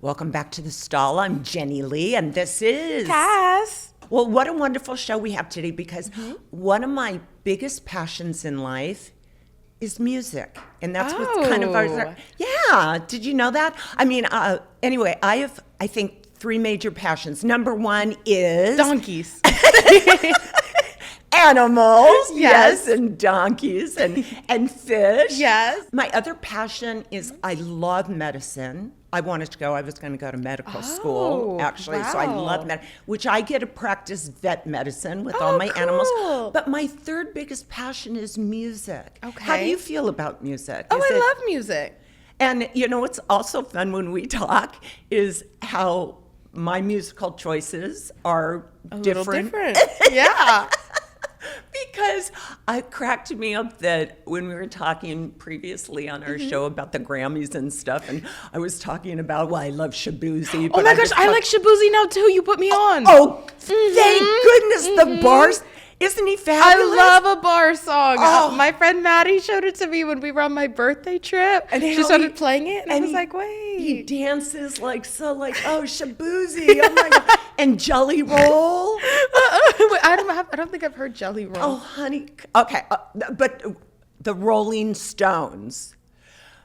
Welcome back to the stall. I'm Jenilee, and this is Cass. Well, what a wonderful show we have today, because one of my biggest passions in life is music, and that's what's kind of our. Yeah, did you know that? I mean, anyway, I have, I think, three major passions. Number one is donkeys. Animals, yes, and donkeys and fish. Yes. My other passion is I love medicine. I wanted to go. I was going to go to medical school, actually. So I love medicine, which I get to practice vet medicine with all my animals. But my third biggest passion is music. Okay. How do you feel about music? I love music. And you know what's also fun when we talk is how my musical choices are different. Yeah. Because it cracked me up that when we were talking previously on our show about the Grammys and stuff, and I was talking about, well, I love Shaboozey. Oh my gosh, I like Shaboozey now too. You put me on. Oh, thank goodness, the bars. Isn't he fabulous? I love a bar song. My friend Maddie showed it to me when we were on my birthday trip. And she started playing it, and I was like, wait. He dances like, oh, Shaboozey. Oh my God. And Jelly Roll. I don't think I've heard Jelly Roll. Oh, honey. Okay, but the Rolling Stones.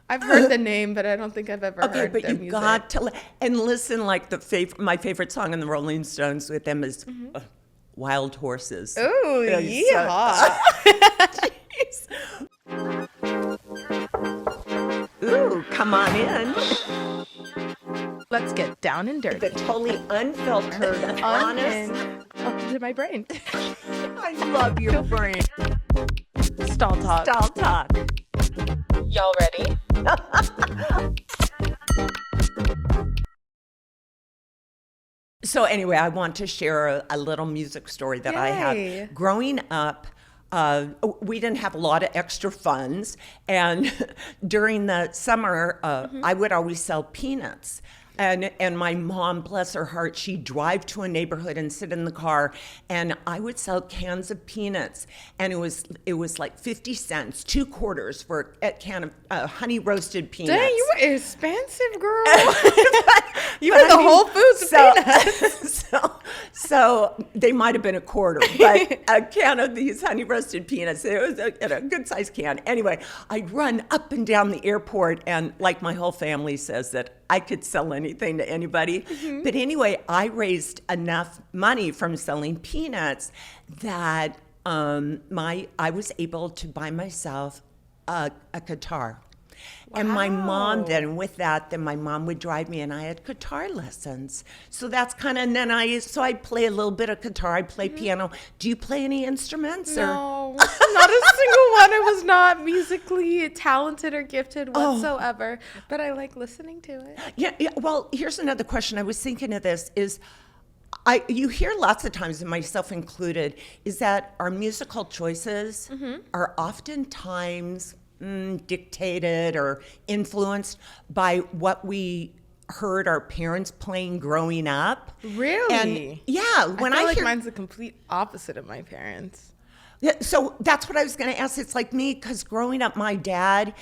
I've heard the name, but I don't think I've ever heard their music. Okay, but you got to and listen. Like my favorite song in the Rolling Stones with them is Wild Horses. Ooh, yeah. Ooh, come on in. Let's get down and dirty. The totally unfiltered, honest. Up to my brain. I love your brain. Stall talk. Stall talk. Y'all ready? So anyway, I want to share a little music story that I had. Growing up, we didn't have a lot of extra funds, and during the summer, I would always sell peanuts. And my mom, bless her heart, she'd drive to a neighborhood and sit in the car, and I would sell cans of peanuts, and it was like 50 cents, 2 quarters for a can of honey roasted peanuts. Dang, you were expensive, girl. You had the Whole Foods peanuts. So they might have been a quarter, but a can of these honey roasted peanuts, it was a good sized can. Anyway, I'd run up and down the airport, and like my whole family says that I could sell anything to anybody. But anyway, I raised enough money from selling peanuts that I was able to buy myself a guitar. Wow. And my mom then, with that, then my mom would drive me, and I had guitar lessons. So that's kind of, and then I play a little bit of guitar, I play piano. Do you play any instruments? No, not a single one. I was not musically talented or gifted whatsoever, but I like listening to it. Yeah, well, here's another question. I was thinking of this is, you hear lots of times, and myself included, is that our musical choices are oftentimes dictated or influenced by what we heard our parents playing growing up. Really? And yeah, when I feel like mine's the complete opposite of my parents. Yeah, so that's what I was going to ask. It's like me, because growing up, my dad,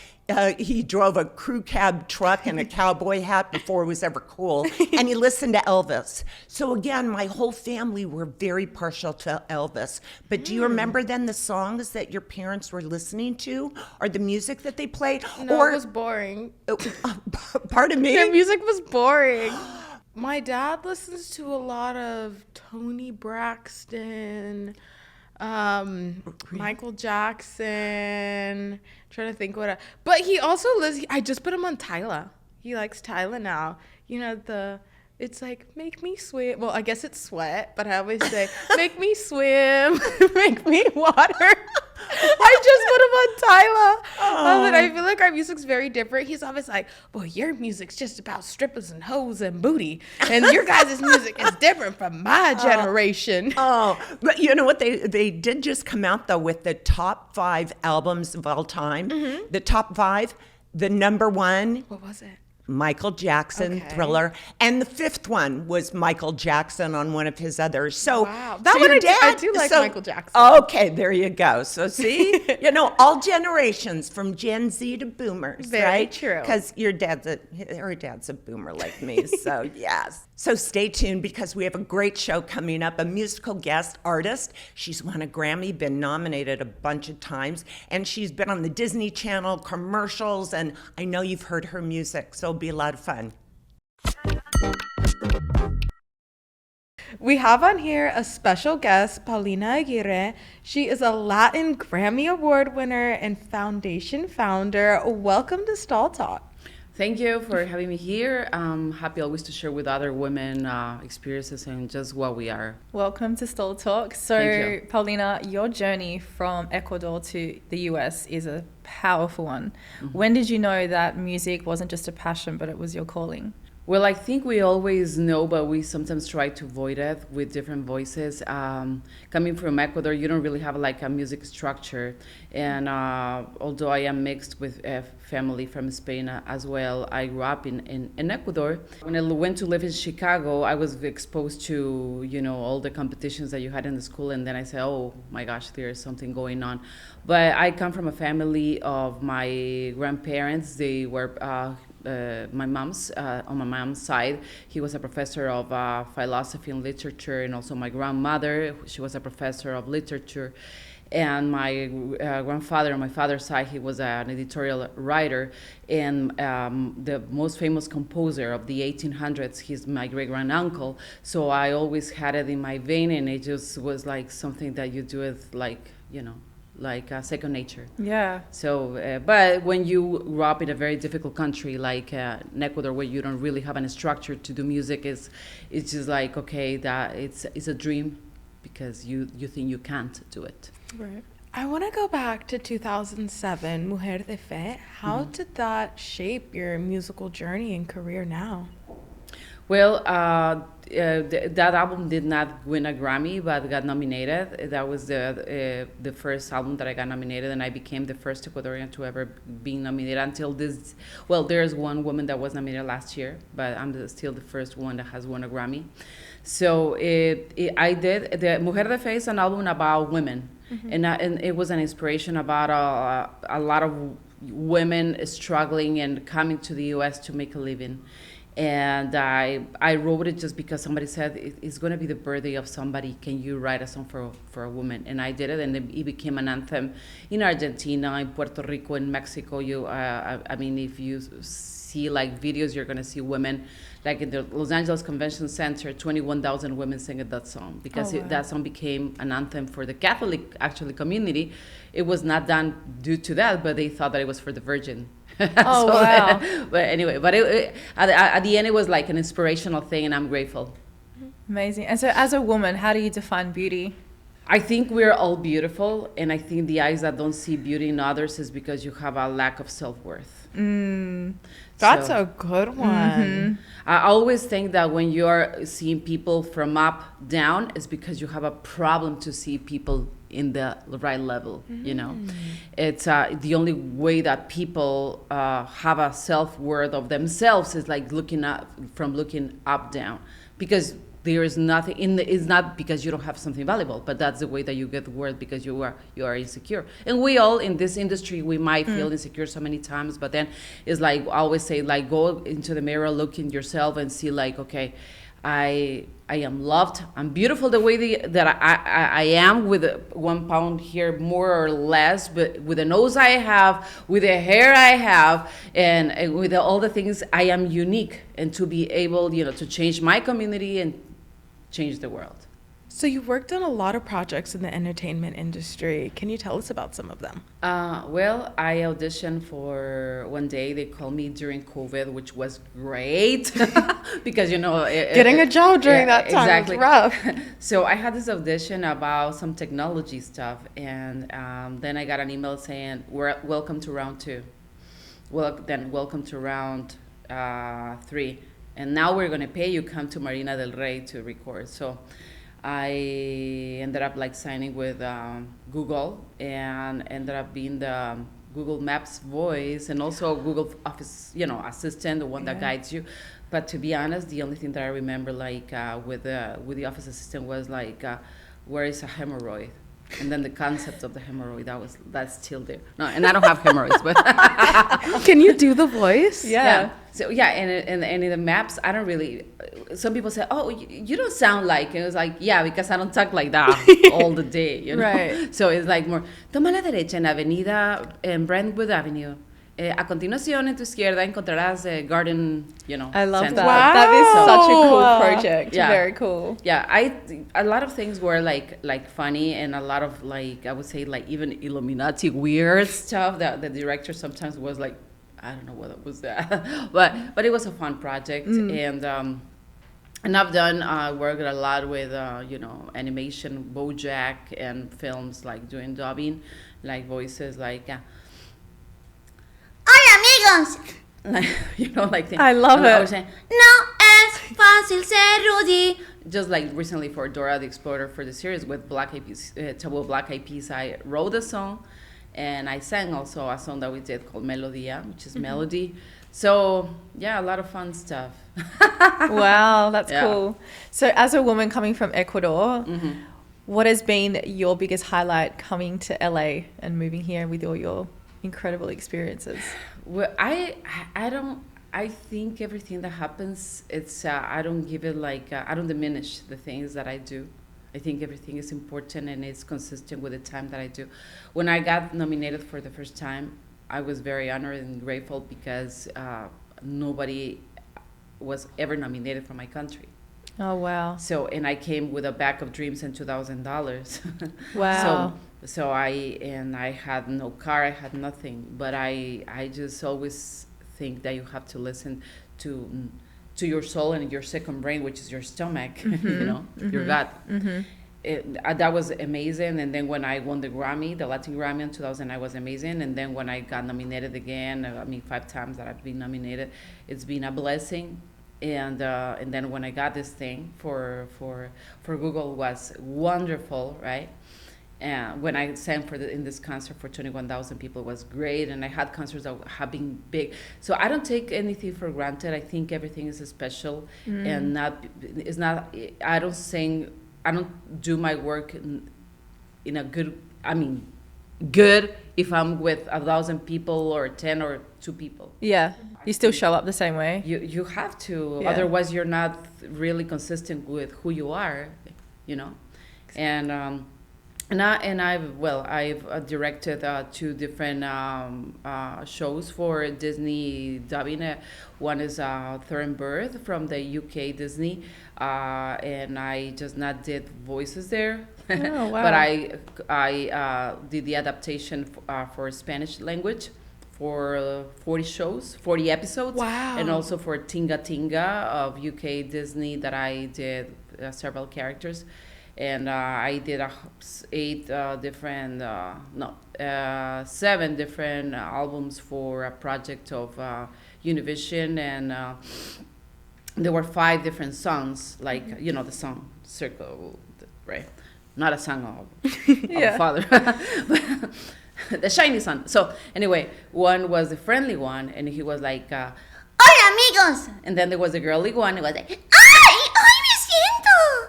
he drove a crew cab truck and a cowboy hat before it was ever cool, and he listened to Elvis. So again, my whole family were very partial to Elvis. But do you remember then the songs that your parents were listening to, or the music that they played? No, it was boring. Pardon me? The music was boring. My dad listens to a lot of Tony Braxton, Michael Jackson, trying to think but he also I just put him on Tyla. He likes Tyla now. You know, it's like, make me swim. Well, I guess it's sweat, but I always say, make me swim, make me water. I just put him on Tyla. And I feel like our music's very different. He's always like, well, your music's just about strippers and hoes and booty. And your guys' music is different from my generation. But you know what? They did just come out, though, with the top 5 albums of all time. The top 5, the number 1. What was it? Michael Jackson, Okay. Thriller, and the fifth one was Michael Jackson on one of his others. So, Wow. That so one your I do like Michael Jackson. Okay, there you go. So see, all generations from Gen Z to Boomers, Very right? true. Because her dad's a Boomer like me. So yes. So stay tuned because we have a great show coming up. A musical guest artist. She's won a Grammy, been nominated a bunch of times, and she's been on the Disney Channel commercials. And I know you've heard her music, so it'll be a lot of fun. We have on here a special guest, Paulina Aguirre. She is a Latin Grammy Award winner and foundation founder. Welcome to Stall Talk. Thank you for having me here. I'm happy always to share with other women experiences and just what we are. Welcome to Stall Talk. So, Thank you. Paulina, your journey from Ecuador to the US is a powerful one. When did you know that music wasn't just a passion, but it was your calling? Well, I think we always know, but we sometimes try to avoid it with different voices. Coming from Ecuador, you don't really have like a music structure. And although I am mixed with a family from Spain as well, I grew up in Ecuador. When I went to live in Chicago, I was exposed to, all the competitions that you had in the school. And then I said, oh my gosh, there's something going on. But I come from a family of my grandparents. They were on my mom's side, he was a professor of philosophy and literature, and also my grandmother, she was a professor of literature, and my grandfather on my father's side, he was an editorial writer, and the most famous composer of the 1800s, he's my great-granduncle, so I always had it in my vein, and it just was like something that you do with like second nature. Yeah. So, but when you grow up in a very difficult country like in Ecuador, where you don't really have any structure to do music, it's just like, okay, that it's a dream because you think you can't do it. Right. I want to go back to 2007, Mujer de Fe. How did that shape your musical journey and career now? Well, that album did not win a Grammy, but got nominated. That was the first album that I got nominated, and I became the first Ecuadorian to ever be nominated until this. Well, there's one woman that was nominated last year, but I'm still the first one that has won a Grammy. So I did. The Mujer de Fe is an album about women, and it was an inspiration about a lot of women struggling and coming to the U.S. to make a living. And I wrote it just because somebody said it's going to be the birthday of somebody. Can you write a song for a woman? And I did it, and it became an anthem in Argentina, in Puerto Rico, in Mexico. I mean, if you see like videos, you're going to see women like in the Los Angeles Convention Center, 21,000 women singing that song because that song became an anthem for the Catholic community. It was not done due to that, but they thought that it was for the Virgin. Oh, wow. But anyway, at the end, it was like an inspirational thing, and I'm grateful. Amazing. And so as a woman, how do you define beauty? I think we're all beautiful, and I think the eyes that don't see beauty in others is because you have a lack of self-worth. That's a good one. I always think that when you're seeing people from up down, it's because you have a problem to see people in the right level. It's the only way that people have a self-worth of themselves is like looking up down, because there is nothing it's not because you don't have something valuable, but that's the way that you get the word, because you are insecure. And we all in this industry, we might feel insecure so many times, but then it's like I always say, like, go into the mirror, look in yourself and see like, okay, I am loved. I'm beautiful the way that I am, with 1 pound here more or less, but with the nose I have, with the hair I have, and with all the things, I am unique. And to be able, to change my community and change the world. So you worked on a lot of projects in the entertainment industry. Can you tell us about some of them? Well, I auditioned for one day. They called me during COVID, which was great because, Getting a job during that time exactly. was rough. So I had this audition about some technology stuff, and then I got an email saying, welcome to round 2. Well, then welcome to round 3. And now we're going to pay you, come to Marina del Rey to record. So I ended up like signing with Google, and ended up being the Google Maps voice, and also Google Office, assistant, the one that guides you. But to be honest, the only thing that I remember, like with the office assistant, was like, where is a hemorrhoid? And then the concept of the hemorrhoid, that's still there. No, and I don't have hemorrhoids, but Can you do the voice? Yeah. So and in the maps, I don't really. Some people say, "Oh, you don't sound like." It was like, yeah, because I don't talk like that all the day, Right. So it's like more. Toma la derecha en Avenida en Brentwood Avenue. A continuación en tu izquierda encontrarás Garden, I love center. that. Wow. That is such a cool project. Yeah. Very cool. Yeah, a lot of things were like funny, and a lot of like, I would say, like even Illuminati weird stuff that the director sometimes was like, I don't know what it was that, but it was a fun project, and I've done worked a lot with animation, BoJack, and films, like doing dubbing, like voices, like. Hola amigos. Like I love I it. was saying, No es fácil ser Rudy. just like recently for Dora the Explorer, for the series with Black Eyed Peas, Taboo Black Eyed Peas, I wrote a song, and I sang also a song that we did called Melodia, which is melody. So yeah, a lot of fun stuff. Wow, that's Yeah. cool. So as a woman coming from Ecuador, what has been your biggest highlight coming to LA and moving here with all your incredible experiences? Well, I think everything that happens, it's I don't give it like I don't diminish the things that I do. I think everything is important and it's consistent with the time that I do. When I got nominated for the first time, I was very honored and grateful because nobody was ever nominated from my country. Oh, wow. So, and I came with a bag of dreams and $2,000. Wow. So I had no car, I had nothing, but I just always think that you have to listen to your soul and your second brain, which is your stomach, your gut. That was amazing. And then when I won the Latin Grammy in 2000, I was amazing. And then when I got nominated again, 5 times that I've been nominated, it's been a blessing. And then when I got this thing for Google, was wonderful, right? And when I sang in this concert for 21,000 people, it was great. And I had concerts that have been big. So I don't take anything for granted. I think everything is special, and it's not. I don't do my work in a good. Good if I'm with 1,000 people or 10 or 2 people. Yeah. You still show up the same way. You have to, Yeah. otherwise you're not really consistent with who you are, And I've directed 2 different shows for Disney dubbing. One is Third Birth from the UK Disney, and I just not did voices there. Oh, wow. But I did the adaptation for Spanish language for 40 episodes. Wow. And also for Tinga Tinga of UK Disney that I did several characters. And I did 7 different albums for a project of Univision, and there were 5 different songs, like the song Circle, right? Not a song of Father, the Shiny Sun. So anyway, one was the friendly one, and he was like, Hola amigos. and then there was the girly one. It was like, Ay, ay me siento.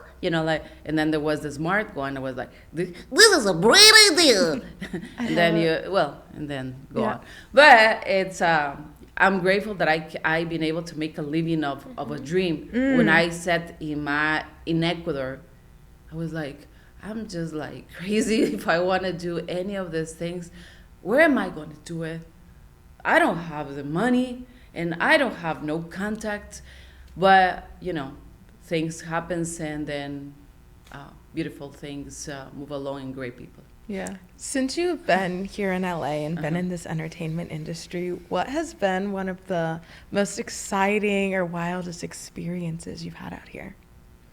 and then there was the smart one. It was like, this This is a great idea. and then go on. But it's I'm grateful that I've been able to make a living of a dream. When I sat in Ecuador, I was like, I'm just like crazy if I want to do any of these things. Where am I going to do it? I don't have the money and I don't have no contact, but things happens, and then beautiful things move along, and great people. Yeah. Since you've been here in LA and been in this entertainment industry, what has been one of the most exciting or wildest experiences you've had out here?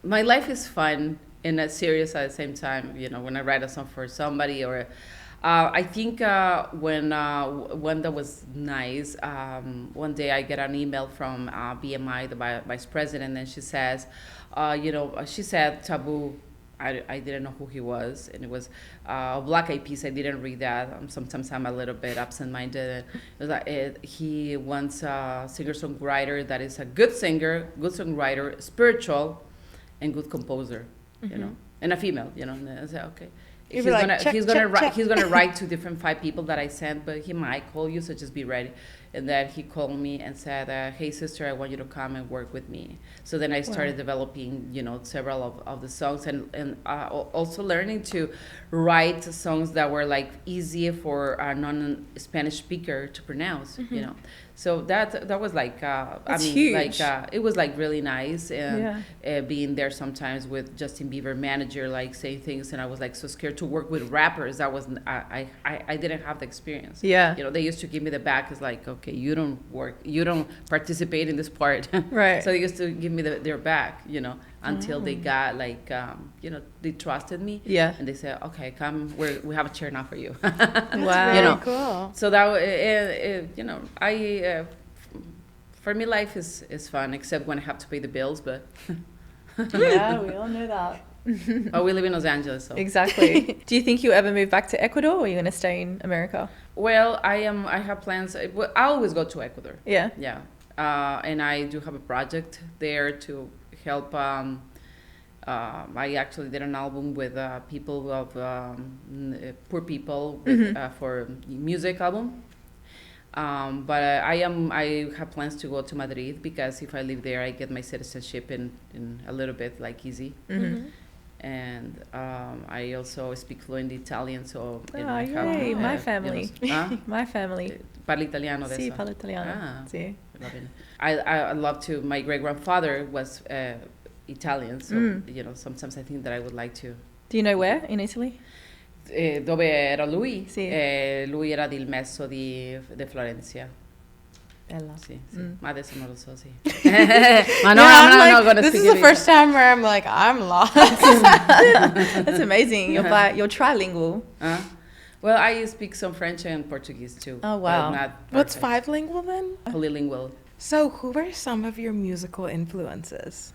My life is fun and serious at the same time. When I write a song for somebody, or I think when that was nice. One day I get an email from BMI, the vice president, and she says, she said, Taboo, I didn't know who he was, and it was Black Eyed Peas. I didn't read that. Sometimes I'm a little bit absent-minded. It was like he wants a singer-songwriter that is a good singer, good songwriter, spiritual, and good composer, you know, and a female, you know. And I said, okay. He's gonna write to different 5 people that I sent, but he might call you, so just be ready. And then he called me and said, hey sister, I want you to come and work with me. So then I started developing, you know, several of the songs, and also learning to write songs that were like easy for a non-Spanish speaker to pronounce, you know. So that was like, huge. like it was like really nice, and being there sometimes with Justin Bieber manager, like saying things, and I was like so scared to work with rappers. I didn't have the experience. Yeah. You know, they used to give me the back. It's like, okay, you don't participate in this part. Right. So they used to give me their back, you know, until they got like, you know, they trusted me. Yeah. And they said, okay, come, we have a chair now for you. Wow. You know, cool. so that, you know, for me, life is fun, except when I have to pay the bills, but. Yeah, we all know that. Oh, we live in Los Angeles, so. Exactly. Do you think you'll ever move back to Ecuador, or are you going to stay in America? Well, I have plans. I always go to Ecuador. Yeah. Yeah. And I do have a project there to help. I actually did an album with people of poor people with, for music album. But I have plans to go to Madrid, because if I live there, I get my citizenship in a little bit like easy. And I also speak fluent Italian, so yay, my family. You know, My family. Parli italiano Sì, adesso. parlo italiano. Ah, Sì. I love to. My great grandfather was Italian, so you know, sometimes I think that I would like to. Do you know where in Italy? Dove era lui? Sì. Lui era del Messo di Florencia. Bella. Sì, sì. Ma adesso non lo so, sì. Ma no, I'm not gonna This speak is the it first time where I'm like, I'm lost. That's amazing. You're trilingual. Well, I speak some French and Portuguese too. Oh, wow. But not What's perfect. 5-lingual then? Polylingual. So who are some of your musical influences?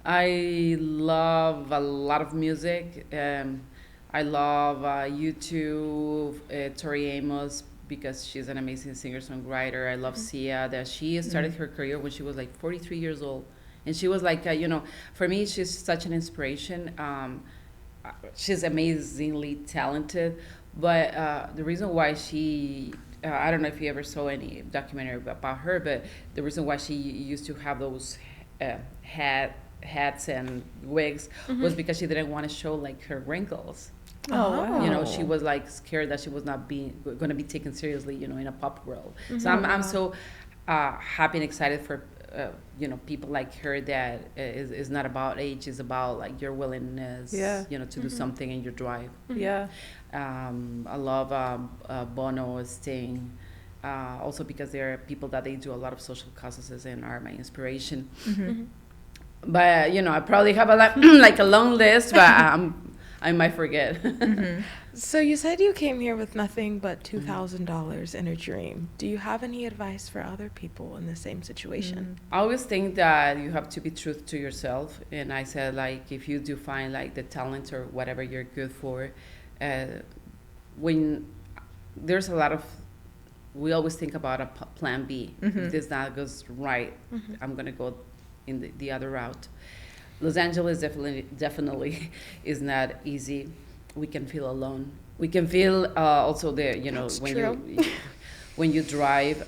I love a lot of music. I love U2, Tori Amos, because she's an amazing singer-songwriter. I love Sia, that she started her career when she was like 43 years old. And she was like, you know, for me, she's such an inspiration. She's amazingly talented. But the reason why she, I don't know if you ever saw any documentary about her, but the reason why she used to have those hats and wigs was because she didn't want to show like her wrinkles. Oh, wow. You know, she was like scared that she was not going to be taken seriously, you know, in a pop world. So I'm so happy and excited for you know, people like her that is not about age, is about like your willingness, you know, to do something and your drive. Yeah. I love Bono, Sting, also because they're people that they do a lot of social causes and are my inspiration. But you know, I probably have like a long list, but I might forget. So you said you came here with nothing but $2,000 in a dream. Do you have any advice for other people in the same situation? I always think that you have to be true to yourself, and I said, like, if you do find like the talent or whatever you're good for, when there's a lot of, we always think about a plan B. If this not goes right, I'm gonna go in the other route. Los Angeles definitely is not easy. We can feel alone. We can feel also the, you know, when you drive,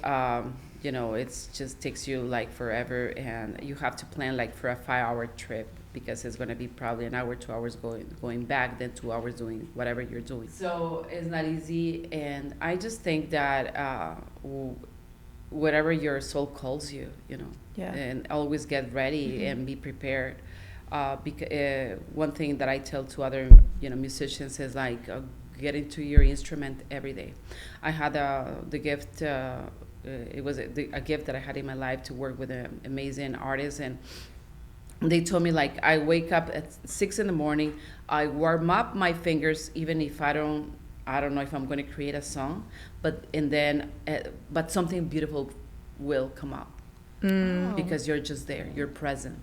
you know, it just takes you like forever, and you have to plan like for a 5-hour trip, because it's going to be probably an hour, 2 hours going back, then 2 hours doing whatever you're doing. So it's not easy, and I just think that whatever your soul calls you, you know, and always get ready and be prepared. Because one thing that I tell to other, you know, musicians is like get into your instrument every day. I had the gift. It was a gift that I had in my life to work with an amazing artist, and they told me like I wake up at 6 a.m. I warm up my fingers, even if I don't know if I'm going to create a song, but something beautiful will come up because you're just there, you're present.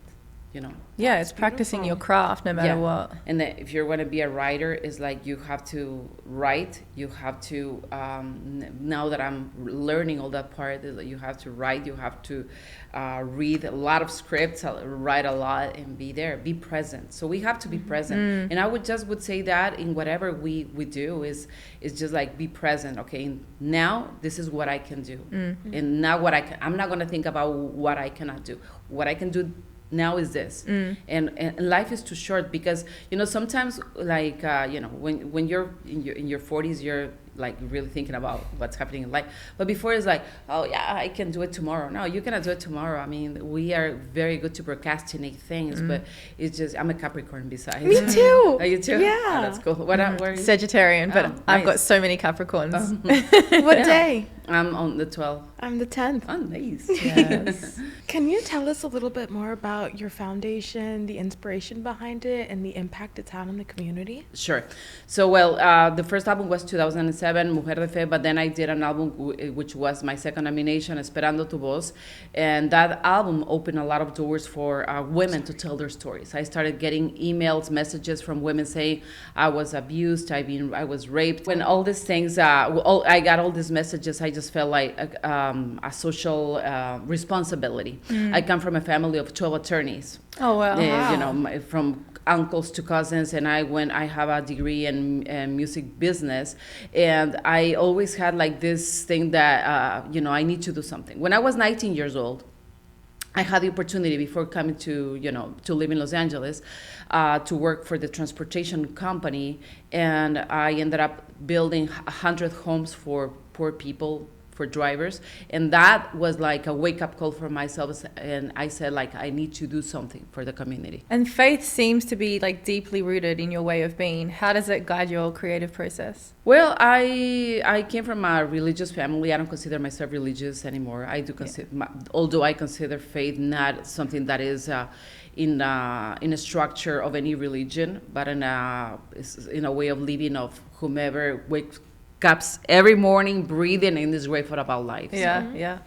you know. Yeah, it's practicing your craft no matter what. And then if you're going to be a writer, it's like you have to write. You have to, now that I'm learning all that part, you have to write. You have to read a lot of scripts, write a lot, and be there, be present. So we have to be present. And I would say that in whatever we do is just like be present. Okay, now this is what I can do, and now what I'm not going to think about what I cannot do. What I can do now is this. And life is too short, because sometimes like when you're in your 40s, you're like really thinking about what's happening in life, but before it's like, oh yeah, I can do it tomorrow. No, you cannot do it tomorrow. I mean, we are very good to procrastinate things, but it's just, I'm a Capricorn besides. Me too. Are you too? Yeah. Oh, that's cool. What where are you? Sagittarian, but I've got nice. so many Capricorns. What day? I'm on the 12th. I'm the 10th. Oh, nice. Yes. Can you tell us a little bit more about your foundation, the inspiration behind it, and the impact it's had on the community? Sure. So, well, the first album was 2007, Mujer de Fe, but then I did an album which was my second nomination, Esperando Tu Voz, and that album opened a lot of doors for women to tell their stories. I started getting emails, messages from women saying, I was abused, I was raped. When all these things, I got all these messages, I just felt like a social responsibility. I come from a family of 12 attorneys. Oh, wow. You know, from uncles to cousins, and I have a degree in music business, and I always had like this thing that I need to do something. When I was 19 years old, I had the opportunity before coming to live in Los Angeles to work for the transportation company, and I ended up building 100 homes for poor people, for drivers, and that was like a wake-up call for myself, and I said, like, I need to do something for the community. And faith seems to be like deeply rooted in your way of being. How does it guide your creative process? Well, I came from a religious family. I don't consider myself religious anymore. I do consider, although I consider faith not something that is in a structure of any religion, but in a way of living of whomever wakes up every morning breathing and is grateful about life. Yeah.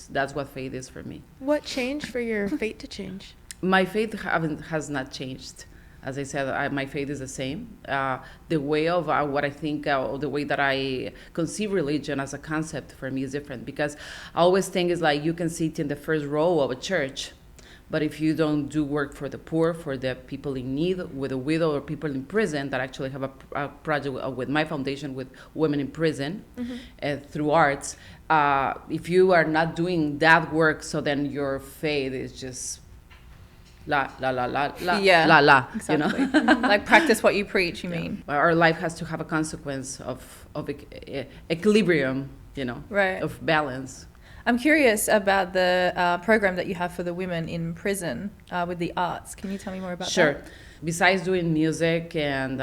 That's what faith is for me. What changed for your fate to change? My faith has not changed. As I said, my faith is the same. The way of what I think, the way that I conceive religion as a concept for me is different, because I always think it's like you can sit in the first row of a church, but if you don't do work for the poor, for the people in need, with a widow or people in prison, that actually have a project with my foundation with women in prison through arts, if you are not doing that work, so then your faith is just la la la la la la la. Exactly. Like practice what you preach. You mean our life has to have a consequence of equilibrium, right, of balance. I'm curious about the program that you have for the women in prison with the arts. Can you tell me more about that? Sure. Besides doing music and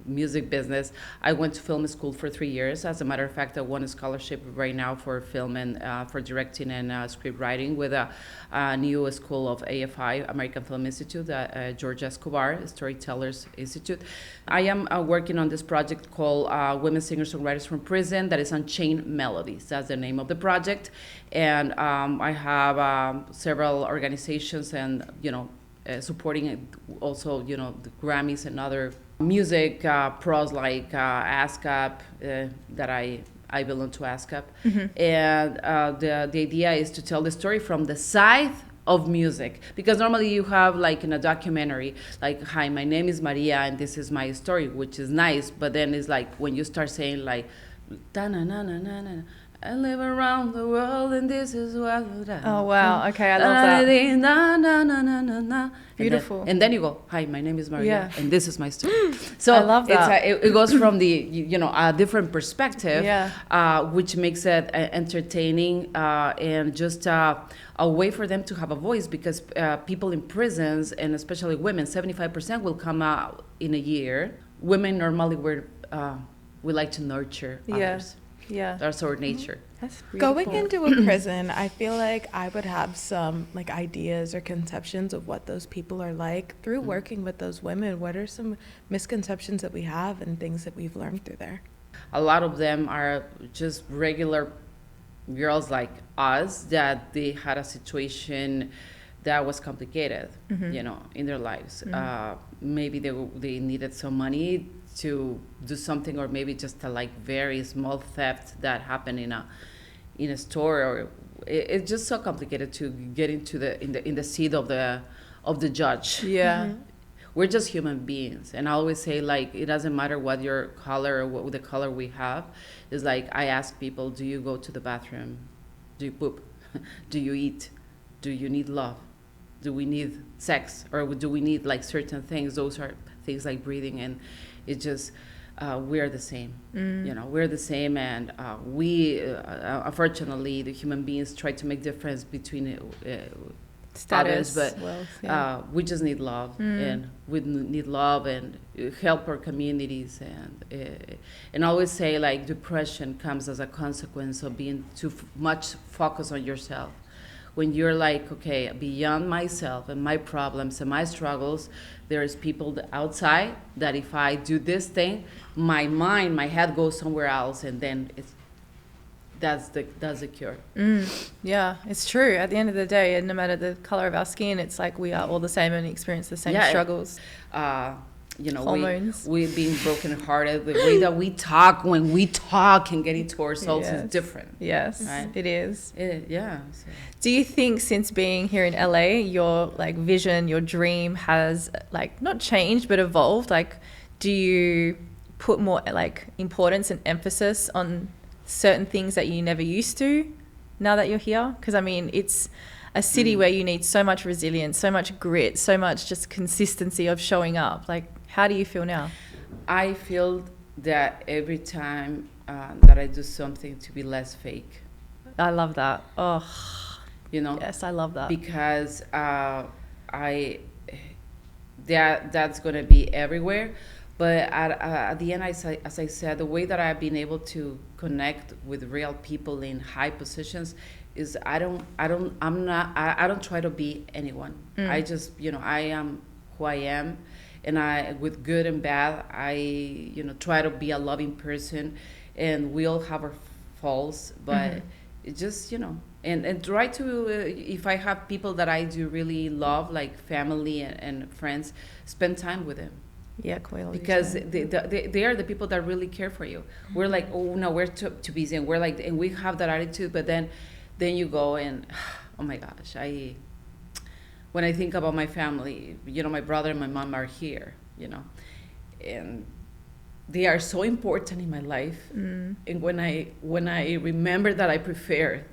music business, I went to film school for 3 years. As a matter of fact, I won a scholarship right now for film and for directing and script writing with a new school of AFI, American Film Institute, George Escobar Storytellers Institute. I am working on this project called Women Singer-Songwriters from Prison, that is Unchained Melodies. That's the name of the project. And I have several organizations and, supporting it also, the Grammys and other music pros like ASCAP, that I belong to ASCAP. And the idea is to tell the story from the side of music, because normally you have like in a documentary, like, hi, my name is Maria and this is my story, which is nice, but then it's like when you start saying like, da-na-na-na-na-na, I live around the world and this is what... Oh, wow. Okay, I love that. Beautiful. And then you go, hi, my name is Maria, and this is my story. So I love that. It goes from the, a different perspective, which makes it entertaining and just a way for them to have a voice, because people in prisons, and especially women, 75% will come out in a year. Women normally we like to nurture others. Yeah. That's our nature. That's beautiful. Going into a prison, I feel like I would have some like ideas or conceptions of what those people are like through working with those women. What are some misconceptions that we have and things that we've learned through there? A lot of them are just regular girls like us, that they had a situation that was complicated, you know, in their lives. Maybe they needed some money to do something, or maybe just a like very small theft that happened in a store, or it's just so complicated to get into in the seat of the judge. Yeah. We're just human beings, and I always say, like, it doesn't matter what your color or what the color we have. It's like I ask people, do you go to the bathroom? Do you poop? Do you eat? Do you need love? Do we need sex, or do we need like certain things? Those are things like breathing, and it's just we're the same. You know, we're the same, and we unfortunately the human beings try to make difference between Status, others, but wealth, we just need love, and we need love and help our communities, and I always say, like, depression comes as a consequence of being too much focused on yourself. When you're like, okay, beyond myself and my problems and my struggles, there is people outside that if I do this thing, my head goes somewhere else, and then that's the cure. Yeah, it's true. At the end of the day, and no matter the color of our skin, it's like we are all the same and experience the same struggles. You know, Hormones. we being brokenhearted, the way that we talk when we talk and get into ourselves is different. Yes, right? it is. So. Do you think since being here in LA, your like vision, your dream has like not changed but evolved? Like, do you put more like importance and emphasis on certain things that you never used to now that you're here? Because I mean, it's a city where you need so much resilience, so much grit, so much just consistency of showing up. Like, how do you feel now? I feel that every time that I do something to be less fake. I love that. Oh, you know. yes, I love that. Because that's gonna be everywhere. But at the end, as I said, the way that I've been able to connect with real people in high positions is I don't try to be anyone. I just, you know, I am who I am, and I, with good and bad, I, you know, try to be a loving person, and we all have our faults, but it just, you know, and try to, if I have people that I do really love, like family and friends, spend time with them. Yeah, quality because time. they are the people that really care for you. We're like, oh no, we're too busy, and we're like, and we have that attitude, but then you go and, oh my gosh, when I think about my family, you know, my brother and my mom are here, you know, and they are so important in my life. And when I remember that I prefer,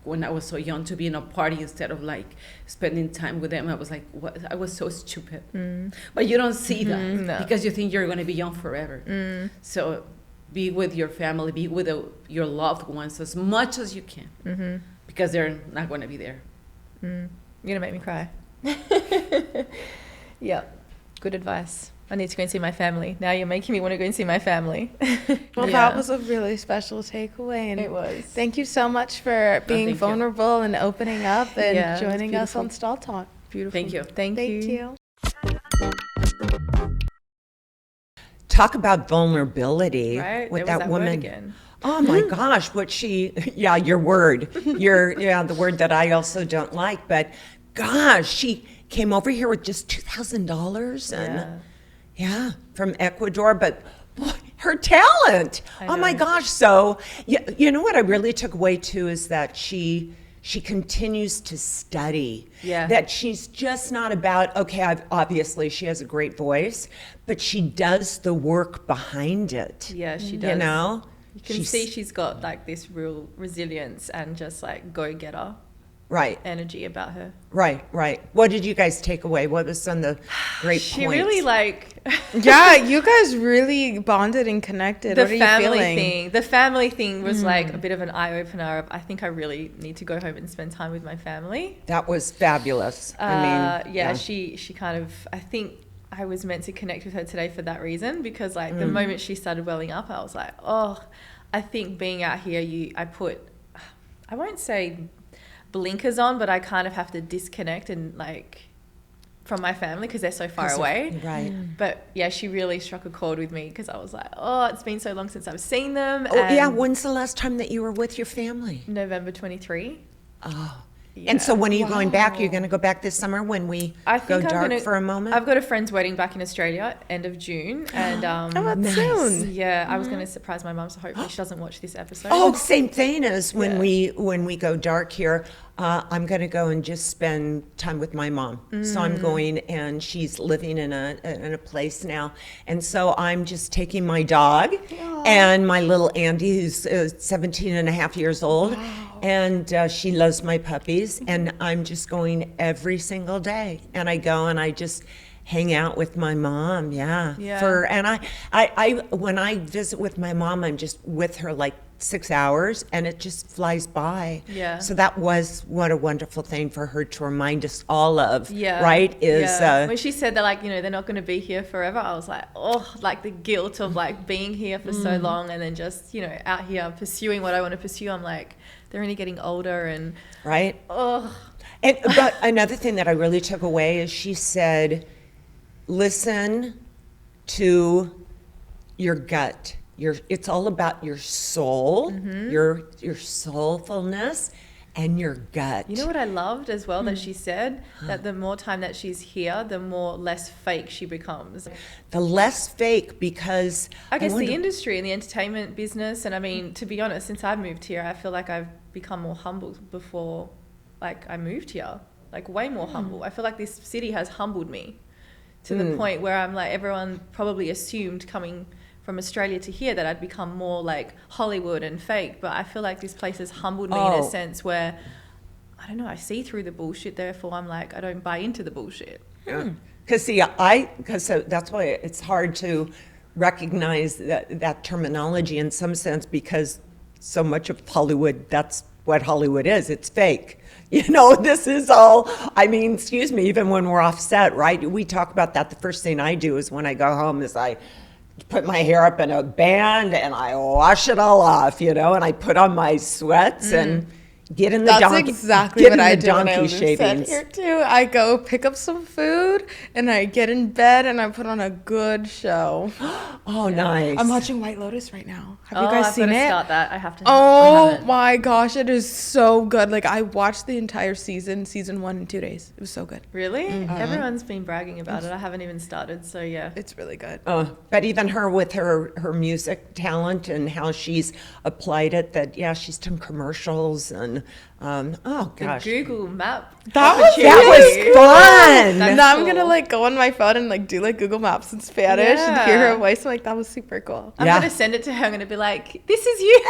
when I was so young, to be in a party instead of like spending time with them, I was like, what? I was so stupid. But you don't see that because you think you're going to be young forever. So be with your family, be with your loved ones as much as you can, because they're not going to be there. You're going to make me cry. Yeah, good advice. I need to go and see my family. Now you're making me want to go and see my family. Well, that was a really special takeaway. And it was. Thank you so much for being vulnerable and opening up and joining us on Stall Talk. Beautiful. Thank you. Thank you. Talk about vulnerability with that woman. Again. Oh my gosh, your word. The word that I also don't like, but gosh, she came over here with just $2,000 and from Ecuador, but boy, her talent. Oh my gosh. So you know what I really took away too is that she continues to study. Yeah. That she's just not about, okay, obviously she has a great voice, but she does the work behind it. Yeah, she does. You know? You can see she's got like this real resilience and just like go-getter energy about her. Right. What did you guys take away? What was some of the great She points? really like... Yeah, you guys really bonded and connected. What are you feeling? The family thing was like a bit of an eye-opener of, I think I really need to go home and spend time with my family. That was fabulous. She kind of, I think I was meant to connect with her today for that reason, because like the moment she started welling up, I was like, oh, I think being out here, I won't say blinkers on, but I kind of have to disconnect and like from my family because they're so far away. Right. But yeah, she really struck a chord with me because I was like, oh, it's been so long since I've seen them. Oh yeah, when's the last time that you were with your family? November 23. Oh, And so when are you going back? You're going to go back this summer when we I go think dark for a moment? I've got a friend's wedding back in Australia, end of June, and soon. yeah, I was going to surprise my mum, so hopefully she doesn't watch this episode. Oh, same thing as when we go dark here. I'm going to go and just spend time with my mom. So I'm going, and she's living in a place now, and so I'm just taking my dog and my little Andy, who's 17 and a half years old, and she loves my puppies, and I'm just going every single day, and I go and I just hang out with my mom. And I when I visit with my mom, I'm just with her like 6 hours, and it just flies by. So that was what a wonderful thing for her to remind us all of. Right? When she said that, like, you know, they're not going to be here forever, I was like, oh, like the guilt of like being here for so long and then just, you know, out here pursuing what I want to pursue. I'm like, they're only getting older, and but another thing that I really took away is she said, listen to your gut. It's all about your soul, your soulfulness, and your gut. You know what I loved as well that she said? That the more time that she's here, the more less fake she becomes. The less fake, because I guess the industry and the entertainment business, and I mean, to be honest, since I've moved here, I feel like I've become more humble before, like, I moved here. Like, way more humble. I feel like this city has humbled me to the point where I'm like, everyone probably assumed coming from Australia to here that I'd become more like Hollywood and fake, but I feel like this place has humbled me in a sense where, I don't know, I see through the bullshit, therefore I'm like, I don't buy into the bullshit. Because that's why it's hard to recognize that terminology in some sense, because so much of Hollywood, that's what Hollywood is. It's fake. You know, this is all, I mean, excuse me, even when we're off set, right? We talk about that. The first thing I do is when I go home is I put my hair up in a band and I wash it all off, you know, and I put on my sweats and get in the donkey. That's exactly what I do when I live set here too. I go pick up some food and I get in bed and I put on a good show. Oh, nice. I'm watching White Lotus right now. Have you guys seen it? I've got to start that. I have to. Oh my gosh, it is so good. Like, I watched the entire season 1 in 2 days. It was so good. Really? Everyone's been bragging about it. I haven't even started, so yeah. It's really good. But even her with her music talent and how she's applied it, that she's done commercials and oh gosh, the Google Map. That was fun. Now I'm gonna like go on my phone and like do like Google Maps in Spanish and hear her voice. I'm like, that was super cool. I'm gonna send it to her. I'm gonna be like, this is you.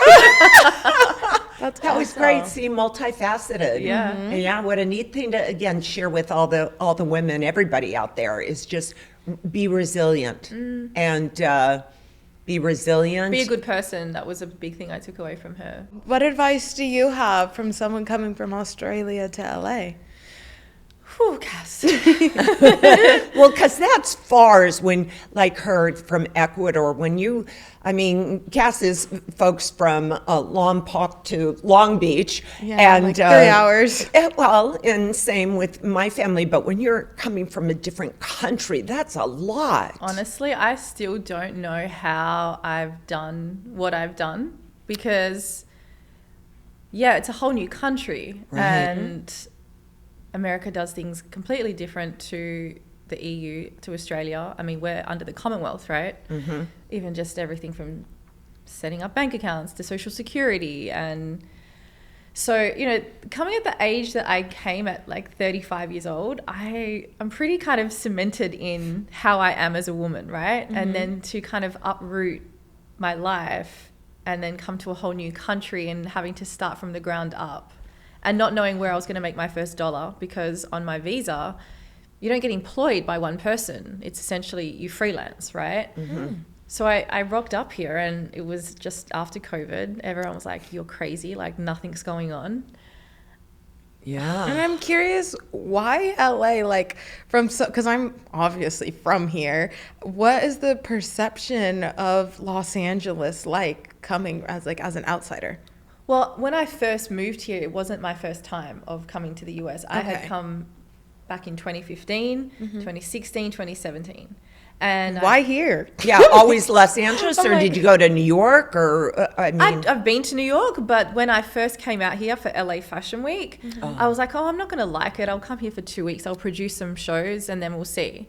That was great. See, multifaceted. Yeah. What a neat thing to again share with all the women, everybody out there, is just be resilient and. Be resilient. Be a good person. That was a big thing I took away from her. What advice do you have from someone coming from Australia to LA? Whew, Cass. Well, because that's far as when, like her from Ecuador, Cass is folks from Lompoc to Long Beach. Yeah, and like 3 hours. Well, and same with my family, but when you're coming from a different country, that's a lot. Honestly, I still don't know how I've done what I've done because, it's a whole new country. Right. And America does things completely different to the EU, to Australia. I mean, we're under the Commonwealth, right? Even just everything from setting up bank accounts to social security. And so, you know, coming at the age that I came at, like 35 years old, I'm pretty kind of cemented in how I am as a woman, right? And then to kind of uproot my life and then come to a whole new country and having to start from the ground up. And not knowing where I was going to make my first dollar, because on my visa, you don't get employed by one person. It's essentially you freelance, right? So I rocked up here, and it was just after COVID. Everyone was like, you're crazy, like nothing's going on. Yeah. And I'm curious, why LA? Like, because I'm obviously from here. What is the perception of Los Angeles like coming as an outsider? Well, when I first moved here, it wasn't my first time of coming to the US. I had come back in 2015, 2016, 2017. And Why here? Yeah, always Los Angeles, or did you go to New York? Or I've been to New York, but when I first came out here for LA Fashion Week, I was like, oh, I'm not going to like it. I'll come here for 2 weeks. I'll produce some shows and then we'll see.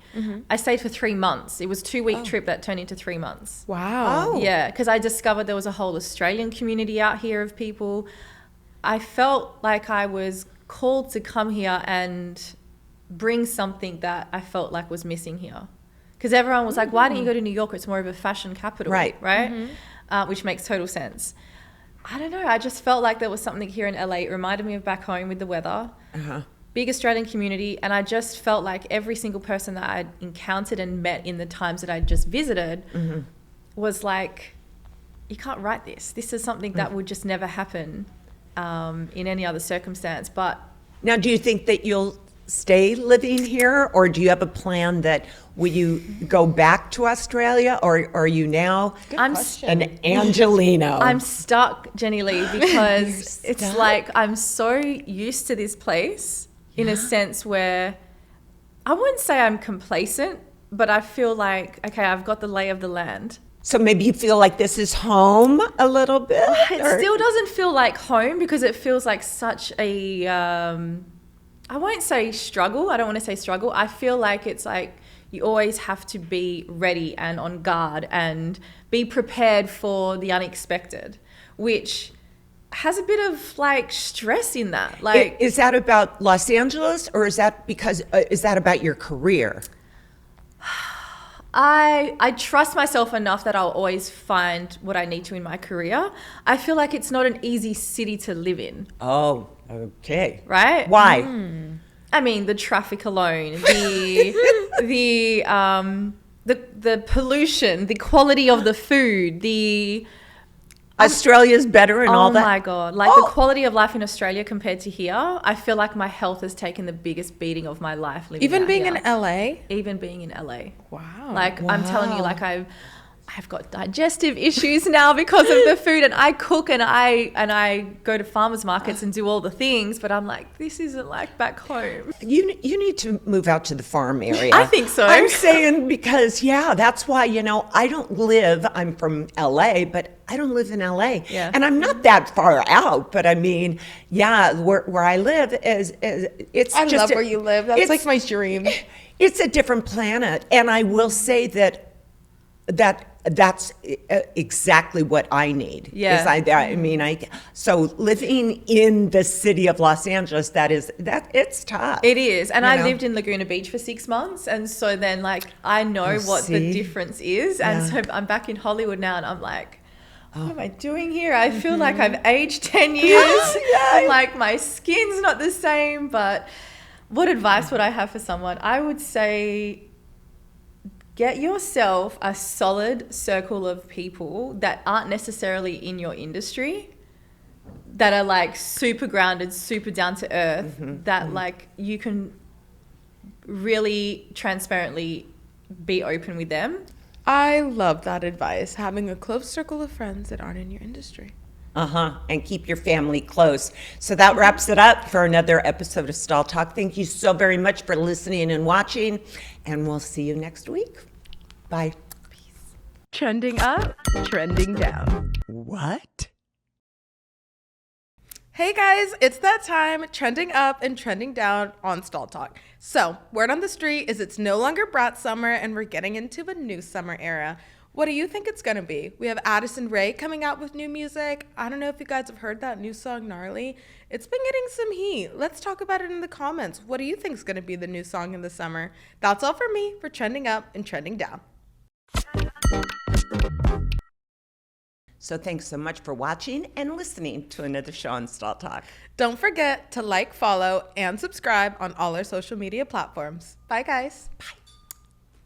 I stayed for 3 months. It was a 2-week trip that turned into 3 months. Wow. Oh. Yeah, because I discovered there was a whole Australian community out here of people. I felt like I was called to come here and bring something that I felt like was missing here. Because everyone was like, why don't you go to New York? It's more of a fashion capital, right? Which makes total sense. I don't know. I just felt like there was something here in LA. It reminded me of back home with the weather. Big Australian community. And I just felt like every single person that I'd encountered and met in the times that I'd just visited was like, you can't write this. This is something that would just never happen in any other circumstance. But now, do you think that you'll stay living here, or do you have a plan that will you go back to Australia, or are you now an Angelino? I'm stuck, Jenilee, because it's like I'm so used to this place in a sense where I wouldn't say I'm complacent, but I feel like, okay, I've got the lay of the land. So maybe you feel like this is home a little bit? It still doesn't feel like home because it feels like such a... I won't say struggle. I don't want to say struggle. I feel like it's like you always have to be ready and on guard and be prepared for the unexpected, which has a bit of like stress in that. Like, is that about Los Angeles, or is that about your career? I trust myself enough that I'll always find what I need to in my career. I feel like it's not an easy city to live in. Oh, okay. Right? Why? I mean, the traffic alone, the pollution, the quality of the food, Australia's better and all that? Oh my God. Like the quality of life in Australia compared to here, I feel like my health has taken the biggest beating of my life living Even out being here. in LA? Even being in LA. Wow. Like I'm telling you, like I've got digestive issues now because of the food, and I cook and I go to farmers markets and do all the things, but I'm like, this isn't like back home. You need to move out to the farm area. I think so. I'm saying because, that's why, I'm from LA, but I don't live in LA. Yeah. And I'm not that far out, but I mean, where I live it's I just love where you live. That's like my dream. It's a different planet. And I will say that's exactly what I need. Yeah. So living in the city of Los Angeles, it's tough. It is. And I lived in Laguna Beach for 6 months. And so then I know what the difference is. And so I'm back in Hollywood now and I'm like, what am I doing here? I feel like I've aged 10 years. I'm like, my skin's not the same. But what advice would I have for someone? I would say, get yourself a solid circle of people that aren't necessarily in your industry, that are like super grounded, super down to earth, that like you can really transparently be open with them. I love that advice, having a close circle of friends that aren't in your industry. And keep your family close. So that wraps it up for another episode of Stall Talk. Thank you so very much for listening and watching, and we'll see you next week. Bye. Peace. Trending up, trending down. What? Hey guys, it's that time, trending up and trending down on Stall Talk. So, word on the street is it's no longer brat summer and we're getting into a new summer era. What do you think it's gonna be? We have Addison Rae coming out with new music. I don't know if you guys have heard that new song, Gnarly. It's been getting some heat. Let's talk about it in the comments. What do you think is gonna be the new song in the summer? That's all for me for trending up and trending down. So thanks so much for watching and listening to another show on Stall Talk. Don't forget to like, follow, and subscribe on all our social media platforms. Bye, guys. Bye.